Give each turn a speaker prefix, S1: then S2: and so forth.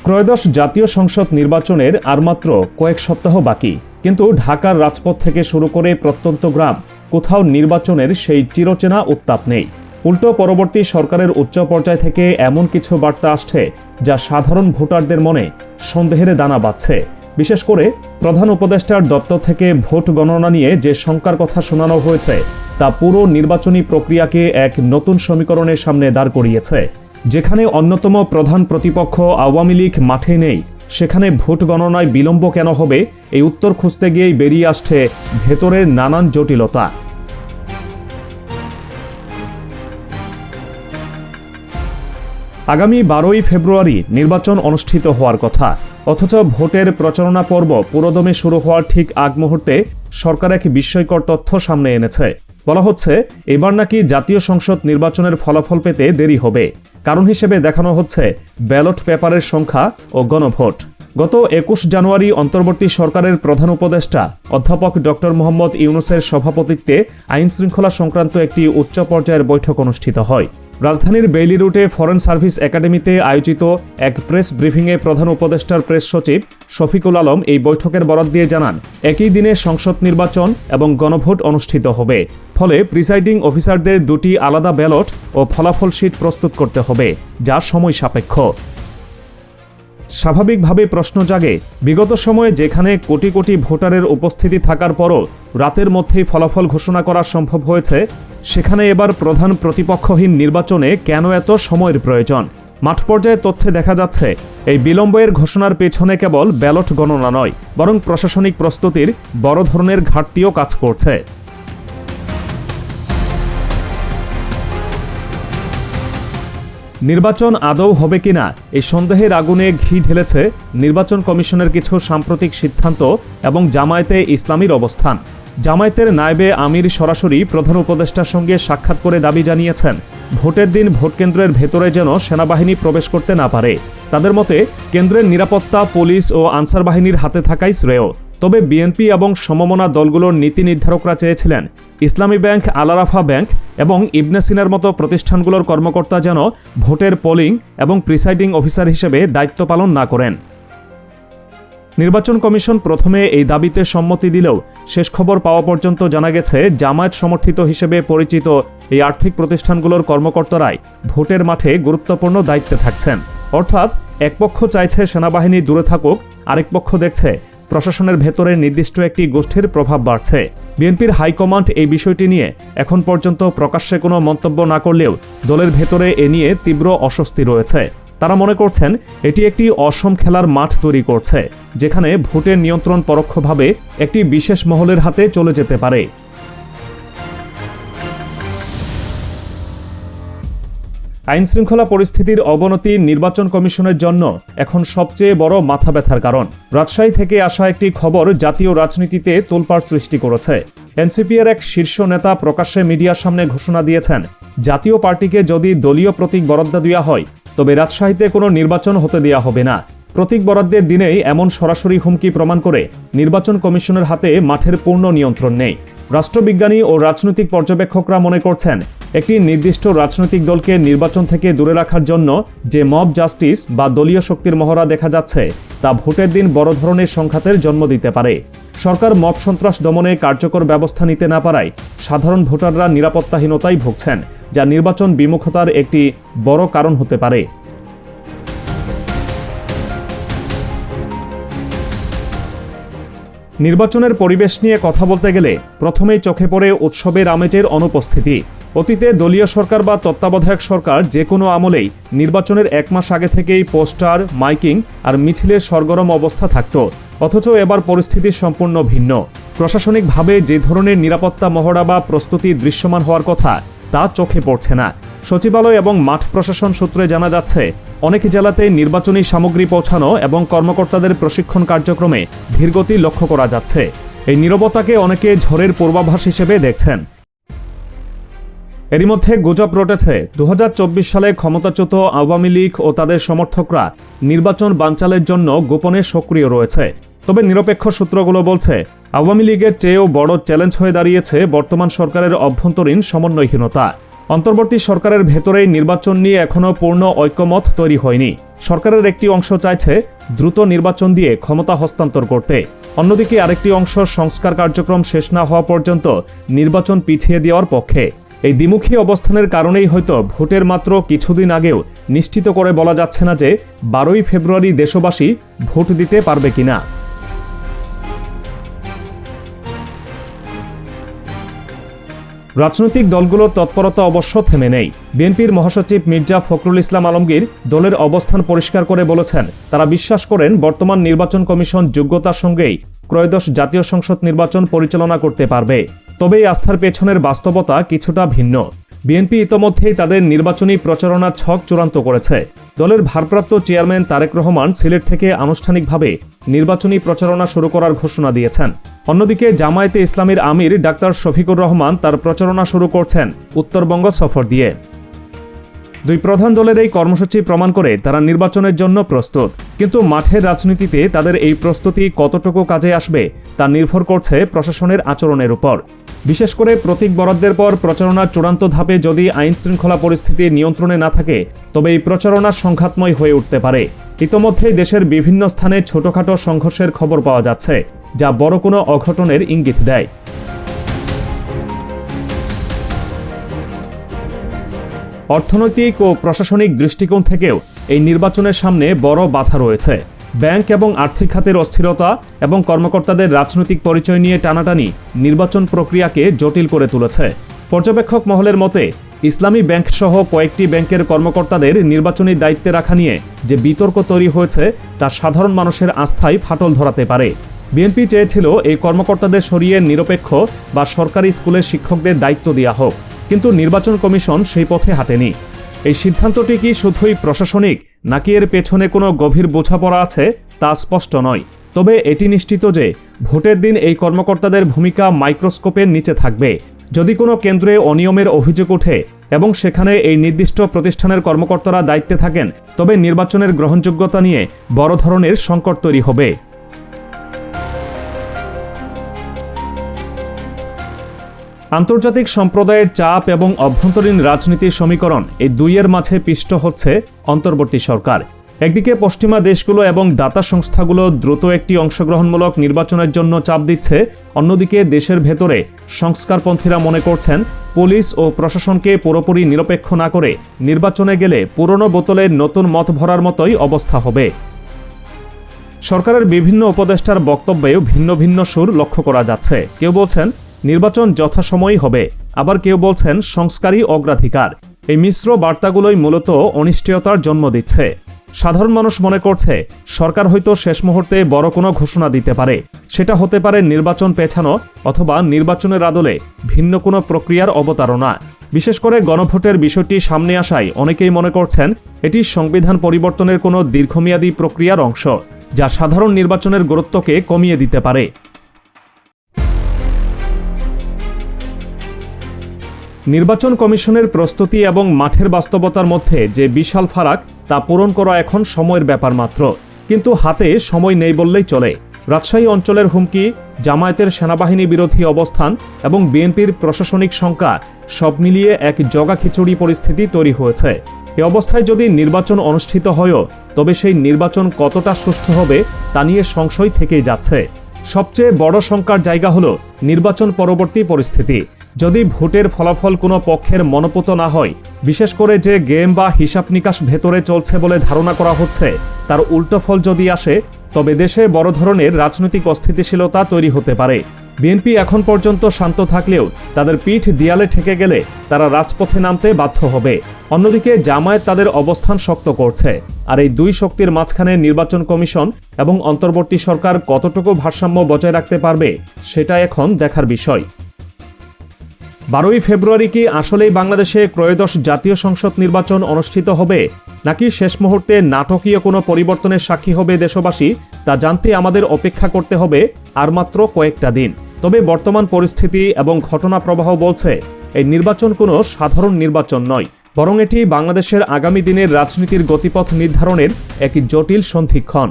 S1: ত্রয়োদশ জাতীয় সংসদ নির্বাচনের আর মাত্র কয়েক সপ্তাহ বাকি, কিন্তু ঢাকার রাজপথ থেকে শুরু করে প্রত্যন্ত গ্রাম কোথাও নির্বাচনের সেই চিরচেনা উত্তাপ নেই। উল্টো পরবর্তী সরকারের উচ্চ পর্যায় থেকে এমন কিছু বার্তা আসছে যা সাধারণ ভোটারদের মনে সন্দেহের দানা বাঁধছে। বিশেষ করে প্রধান উপদেষ্টার দপ্তর থেকে ভোট গণনা নিয়ে যে শঙ্কার কথা শোনানো হয়েছে তা পুরো নির্বাচনী প্রক্রিয়াকে এক নতুন সমীকরণের সামনে দাঁড় করিয়েছে। যেখানে অন্যতম প্রধান প্রতিপক্ষ আওয়ামী লীগ মাঠে নেই, সেখানে ভোট গণনায় বিলম্ব কেন হবে, এই উত্তর খুঁজতে গিয়েই বেরিয়ে আসছে ভেতরের নানান জটিলতা। আগামী 12ই ফেব্রুয়ারি নির্বাচন অনুষ্ঠিত হওয়ার কথা, অথচ ভোটের প্রচারণা পর্ব পুরোদমে শুরু হওয়ার ঠিক আগ মুহূর্তে সরকার এক বিস্ময়কর তথ্য সামনে এনেছে। বলা হচ্ছে এবার নাকি জাতীয় সংসদ নির্বাচনের ফলাফল পেতে দেরি হবে। কারণ হিসেবে দেখানো হচ্ছে ব্যালট পেপারের সংখ্যা ও গণভোট। গত 21 জানুয়ারি অন্তর্বর্তী সরকারের প্রধান উপদেষ্টা অধ্যাপক ডক্টর মোহাম্মদ ইউনূসের সভাপতিত্বে আইন শৃঙ্খলা সংক্রান্ত একটি উচ্চ পর্যায়ের বৈঠক অনুষ্ঠিত হয়। রাজধানীর বেইলি রুটে ফরেন সার্ভিস একাডেমিতে আয়োজিত এক প্রেস ব্রিফিংয়ে প্রধান উপদেষ্টার প্রেস সচিব শফিকুল আলম এই বৈঠকের বরাত দিয়ে জানান, একই দিনে সংসদ নির্বাচন এবং গণভোট অনুষ্ঠিত হবে। ফলে প্রিসাইডিং অফিসারদের দুটি আলাদা ব্যালট ও ফলাফল শিট প্রস্তুত করতে হবে, যা সময় সাপেক্ষ। স্বাভাবিকভাবে প্রশ্ন জাগে, বিগত সময়ে যেখানে কোটি কোটি ভোটারের উপস্থিতি থাকার পরও রাতের মধ্যেই ফলাফল ঘোষণা করা সম্ভব হয়েছে, সেখানে এবার প্রধান প্রতিপক্ষহীন নির্বাচনে কেন এত সময়ের প্রয়োজন? মাঠ পর্যায়ে তথ্যে দেখা যাচ্ছে এই বিলম্বের ঘোষণার পেছনে কেবল ব্যালট গণনা নয়, বরং প্রশাসনিক প্রস্তুতির বড় ধরনের ঘাটতিও কাজ করছে। নির্বাচন আদৌ হবে কিনা এই সন্দেহের আগুনে ঘি ঢেলেছে নির্বাচন কমিশনের কিছু সাম্প্রতিক সিদ্ধান্ত এবং জামায়াতে ইসলামীর অবস্থান। জামায়াতের নায়েবে আমির সরাসরি প্রধান উপদেষ্টার সঙ্গে সাক্ষাৎ করে দাবি জানিয়েছেন, ভোটের দিন ভোটকেন্দ্রের ভেতরে যেন সেনাবাহিনী প্রবেশ করতে না পারে। তাদের মতে কেন্দ্রের নিরাপত্তা পুলিশ ও আনসার বাহিনীর হাতে থাকাই শ্রেয়। তবে বিএনপি এবং সমমনা দলগুলোর নীতি নির্ধারকরা চেয়েছিলেন ইসলামী ব্যাংক, আল আরাফা ব্যাংক এবং ইবনে সিনার মতো প্রতিষ্ঠানগুলোর কর্মকর্তা যেন ভোটের পোলিং এবং প্রিসাইডিং অফিসার হিসেবে দায়িত্ব পালন না করেন। নির্বাচন কমিশন প্রথমে এই দাবিতে সম্মতি দিলেও শেষ খবর পাওয়া পর্যন্ত জানা গেছে জামায়াত সমর্থিত হিসেবে পরিচিত এই আর্থিক প্রতিষ্ঠানগুলোর কর্মকর্তারাই ভোটের মাঠে গুরুত্বপূর্ণ দায়িত্বে থাকছেন। অর্থাৎ এক পক্ষ চাইছে সেনাবাহিনী দূরে থাকুক, আরেক পক্ষ দেখছে প্রশাসনের ভেতরে নির্দিষ্ট একটি গোষ্ঠীর প্রভাব বাড়ছে। বিএনপির হাইকমান্ড এই বিষয়টি নিয়ে এখন পর্যন্ত প্রকাশ্যে কোনো মন্তব্য না করলেও দলের ভেতরে এ নিয়ে তীব্র অস্বস্তি রয়েছে। তারা মনে করছেন এটি একটি অসম খেলার মাঠ তৈরি করছে, যেখানে ভোটের নিয়ন্ত্রণ পরোক্ষভাবে একটি বিশেষ মহলের হাতে চলে যেতে পারে। আইনশৃঙ্খলা পরিস্থিতির অবনতি নির্বাচন কমিশনের জন্য এখন সবচেয়ে বড় মাথা ব্যথার কারণ। রাজশাহী থেকে আসা একটি খবর জাতীয় রাজনীতিতে তোলপাড় সৃষ্টি করেছে। এনসিপি-এর এক শীর্ষ নেতা প্রকাশ্যে মিডিয়ার সামনে ঘোষণা দিয়েছেন, জাতীয় পার্টিকে যদি দলীয় প্রতীক বরাদ্দ দেওয়া হয় তবে রাজশাহীতে কোনো নির্বাচন হতে দেওয়া হবে না। প্রতীক বরাদ্দের দিনেই এমন সরাসরি হুমকি প্রমাণ করে নির্বাচন কমিশনের হাতে মাঠের পূর্ণ নিয়ন্ত্রণ নেই। রাষ্ট্রবিজ্ঞানী ও রাজনৈতিক পর্যবেক্ষকরা মনে করছেন, একটি নির্দিষ্ট রাজনৈতিক দলকে নির্বাচন থেকে দূরে রাখার জন্য যে মব জাস্টিস বা দলীয় শক্তির মহড়া দেখা যাচ্ছে তা ভোটের দিন বড় ধরনের সংঘাতের জন্ম দিতে পারে। সরকার মব সন্ত্রাস দমনে কার্যকর ব্যবস্থা নিতে না পারায় সাধারণ ভোটাররা নিরাপত্তাহীনতায় ভুগছেন, যা নির্বাচন বিমুখতার একটি বড় কারণ হতে পারে। নির্বাচনের পরিবেশ নিয়ে কথা বলতে গেলে প্রথমেই চোখে পড়ে উৎসবের আমেজের অনুপস্থিতি। অতীতে দলীয় সরকার বা তত্ত্বাবধায়ক সরকার যে কোনো আমলেই নির্বাচনের এক মাস আগে থেকেই পোস্টার, মাইকিং আর মিছিলের সরগরম অবস্থা থাকত। অথচ এবার পরিস্থিতি সম্পূর্ণ ভিন্ন। প্রশাসনিকভাবে যে ধরনের নিরাপত্তা মহড়া বা প্রস্তুতি দৃশ্যমান হওয়ার কথা তা চোখে পড়ছে না। সচিবালয় এবং মাঠ প্রশাসন সূত্রে জানা যাচ্ছে, অনেক জেলাতে নির্বাচনী সামগ্রী পৌঁছানো এবং কর্মকর্তাদের প্রশিক্ষণ কার্যক্রমে ধীরগতি লক্ষ্য করা যাচ্ছে। এই নীরবতাকে অনেকে ঝড়ের পূর্বাভাস হিসেবে দেখছেন। এরই মধ্যে গুজব রটেছে 2024 সালে ক্ষমতাচ্যুত আওয়ামী লীগ ও তাদের সমর্থকরা নির্বাচন বানচালের জন্য গোপনে সক্রিয় রয়েছে। তবে নিরপেক্ষ সূত্রগুলো বলছে, আওয়ামী লীগের চেয়েও বড় চ্যালেঞ্জ হয়ে দাঁড়িয়েছে বর্তমান সরকারের অভ্যন্তরীণ সমন্বয়হীনতা। অন্তর্বর্তী সরকারের ভেতরেই নির্বাচন নিয়ে এখনও পূর্ণ ঐক্যমত তৈরি হয়নি। সরকারের একটি অংশ চাইছে দ্রুত নির্বাচন দিয়ে ক্ষমতা হস্তান্তর করতে, অন্যদিকে আরেকটি অংশ সংস্কার কার্যক্রম শেষ না হওয়া পর্যন্ত নির্বাচন পিছিয়ে দেওয়ার পক্ষে। এই দ্বিমুখী অবস্থানের কারণেই হয়তো ভোটের মাত্র কিছুদিন আগেও নিশ্চিত করে বলা যাচ্ছে না যে 12ই ফেব্রুয়ারি দেশবাসী ভোট দিতে পারবে কিনা। রাজনৈতিক দলগুলোর তৎপরতা অবশ্য থেমে নেই। বিএনপির মহাসচিব মির্জা ফখরুল ইসলাম আলমগীর দলের অবস্থান পরিষ্কার করে বলেছেন, তারা বিশ্বাস করেন বর্তমান নির্বাচন কমিশন যোগ্যতার সঙ্গেই ত্রয়োদশ জাতীয় সংসদ নির্বাচন পরিচালনা করতে পারবে। তবে এই আস্থার পেছনের বাস্তবতা কিছুটা ভিন্ন। বিএনপি ইতোমধ্যেই তাদের নির্বাচনী প্রচারণার ছক চূড়ান্ত করেছে। দলের ভারপ্রাপ্ত চেয়ারম্যান তারেক রহমান সিলেট থেকে আনুষ্ঠানিকভাবে নির্বাচনী প্রচারণা শুরু করার ঘোষণা দিয়েছেন। অন্যদিকে জামায়াতে ইসলামীর আমির ডাক্তার শফিকুর রহমান তার প্রচারণা শুরু করছেন উত্তরবঙ্গ সফর দিয়ে। দুই প্রধান দলের এই কর্মসূচি প্রমাণ করে তারা নির্বাচনের জন্য প্রস্তুত, কিন্তু মাঠের রাজনীতিতে তাদের এই প্রস্তুতি কতটুকু কাজে আসবে তা নির্ভর করছে প্রশাসনের আচরণের উপর। বিশেষ করে প্রতীক বরাদ্দের পর প্রচারণার চূড়ান্ত ধাপে যদি আইনশৃঙ্খলা পরিস্থিতি নিয়ন্ত্রণে না থাকে, তবে এই প্রচারণা সংঘাতময় হয়ে উঠতে পারে। ইতোমধ্যেই দেশের বিভিন্ন স্থানে ছোটখাটো সংঘর্ষের খবর পাওয়া যাচ্ছে, যা বড় কোনো অঘটনের ইঙ্গিত দেয়। অর্থনৈতিক ও প্রশাসনিক দৃষ্টিকোণ থেকেও এই নির্বাচনের সামনে বড় বাধা রয়েছে। ব্যাংক এবং আর্থিক খাতের অস্থিরতা এবং কর্মকর্তাদের রাজনৈতিক পরিচয় নিয়ে টানাটানি নির্বাচন প্রক্রিয়াকে জটিল করে তুলেছে। পর্যবেক্ষক মহলের মতে, ইসলামী ব্যাংক সহ কয়েকটি ব্যাংকের কর্মকর্তাদের নির্বাচনী দায়িত্বে রাখা নিয়ে যে বিতর্ক তৈরি হয়েছে তা সাধারণ মানুষের আস্থায় ফাটল ধরাতে পারে। বিএনপি চেয়েছিল এই কর্মকর্তাদের সরিয়ে নিরপেক্ষ বা সরকারি স্কুলের শিক্ষকদের দায়িত্ব দেওয়া হোক, কিন্তু নির্বাচন কমিশন সেই পথে হাঁটেনি। এই সিদ্ধান্তটি কি শুধুই প্রশাসনিক, নাকি এর পেছনে কোনো গভীর বোঝাপড়া আছে তা স্পষ্ট নয়। তবে এটি নিশ্চিত যে ভোটের দিন এই কর্মকর্তাদের ভূমিকা মাইক্রোস্কোপের নিচে থাকবে। যদি কোনো কেন্দ্রে অনিয়মের অভিযোগ ওঠে এবং সেখানে এই নির্দিষ্ট প্রতিষ্ঠানের কর্মকর্তারা দায়িত্বে থাকেন, তবে নির্বাচনের গ্রহণযোগ্যতা নিয়ে বড় ধরনের সংকট তৈরি হবে। আন্তর্জাতিক সম্প্রদায়ের চাপ এবং অভ্যন্তরীণ রাজনীতির সমীকরণ এই দুইয়ের মাঝে পিষ্ট হচ্ছে অন্তর্বর্তী সরকার। একদিকে পশ্চিমা দেশগুলো এবং দাতা সংস্থাগুলো দ্রুত একটি অংশগ্রহণমূলক নির্বাচনের জন্য চাপ দিচ্ছে, অন্যদিকে দেশের ভেতরে সংস্কারপন্থীরা মনে করছেন পুলিশ ও প্রশাসনকে পুরোপুরি নিরপেক্ষ না করে নির্বাচনে গেলে পুরনো বোতলে নতুন মত ভরার মতোই অবস্থা হবে। সরকারের বিভিন্ন উপদেষ্টার বক্তব্যেও ভিন্ন ভিন্ন সুর লক্ষ্য করা যাচ্ছে। কেউ বলছেন নির্বাচন যথাসময়ই হবে, আবার কেউ বলছেন সংস্কারই অগ্রাধিকার। এই মিশ্র বার্তাগুলোই মূলত অনিশ্চয়তার জন্ম দিচ্ছে। সাধারণ মানুষ মনে করছে সরকার হয়তো শেষ মুহূর্তে বড় কোনো ঘোষণা দিতে পারে। সেটা হতে পারে নির্বাচন পেছানো অথবা নির্বাচনের আদলে ভিন্ন কোনো প্রক্রিয়ার অবতারণা। বিশেষ করে গণভোটের বিষয়টি সামনে আসায় অনেকেই মনে করছেন এটি সংবিধান পরিবর্তনের কোনো দীর্ঘমেয়াদী প্রক্রিয়ার অংশ, যা সাধারণ নির্বাচনের গুরুত্বকে কমিয়ে দিতে পারে। নির্বাচন কমিশনের প্রস্তুতি এবং মাঠের বাস্তবতার মধ্যে যে বিশাল ফারাক তা পূরণ করা এখন সময়ের ব্যাপার মাত্র, কিন্তু হাতে সময় নেই বললেই চলে। রাজশাহী অঞ্চলের হুমকি, জামায়াতের সেনাবাহিনী বিরোধী অবস্থান এবং বিএনপির প্রশাসনিক শঙ্কা সব মিলিয়ে এক জগা খিচুড়ি পরিস্থিতি তৈরি হয়েছে। এ অবস্থায় যদি নির্বাচন অনুষ্ঠিত হয়ও, তবে সেই নির্বাচন কতটা সুষ্ঠু হবে তা নিয়ে সংশয় থেকেই যাচ্ছে। সবচেয়ে বড় শঙ্কার জায়গা হলো নির্বাচন পরবর্তী পরিস্থিতি। যদি ভোটের ফলাফল কোনো পক্ষের মনোপুত না হয়, বিশেষ করে যে গেম বা হিসাব নিকাশ ভেতরে চলছে বলে ধারণা করা হচ্ছে, তার উল্টো ফল যদি আসে, তবে দেশে বড় ধরনের রাজনৈতিক অস্থিতিশীলতা তৈরি হতে পারে। বিএনপি এখন পর্যন্ত শান্ত থাকলেও তাদের পিঠ দেয়ালে ঠেকে গেলে তারা রাজপথে নামতে বাধ্য হবে। অন্যদিকে জামায়াত তাদের অবস্থান শক্ত করছে। আর এই দুই শক্তির মাঝখানে নির্বাচন কমিশন এবং অন্তর্বর্তী সরকার কতটুকু ভারসাম্য বজায় রাখতে পারবে, সেটা এখন দেখার বিষয়। 12ই ফেব্রুয়ারি কি আসলেই বাংলাদেশে ত্রয়োদশ জাতীয় সংসদ নির্বাচন অনুষ্ঠিত হবে, নাকি শেষ মুহূর্তে নাটকীয় কোনো পরিবর্তনের সাক্ষী হবে দেশবাসী, তা জানতে আমাদের অপেক্ষা করতে হবে আর মাত্র কয়েকটা দিন। তবে বর্তমান পরিস্থিতি এবং ঘটনা প্রবাহ বলছে এই নির্বাচন কোনো সাধারণ নির্বাচন নয়, বরং এটি বাংলাদেশের আগামী দিনের রাজনীতির গতিপথ নির্ধারণের এক জটিল সন্ধিক্ষণ।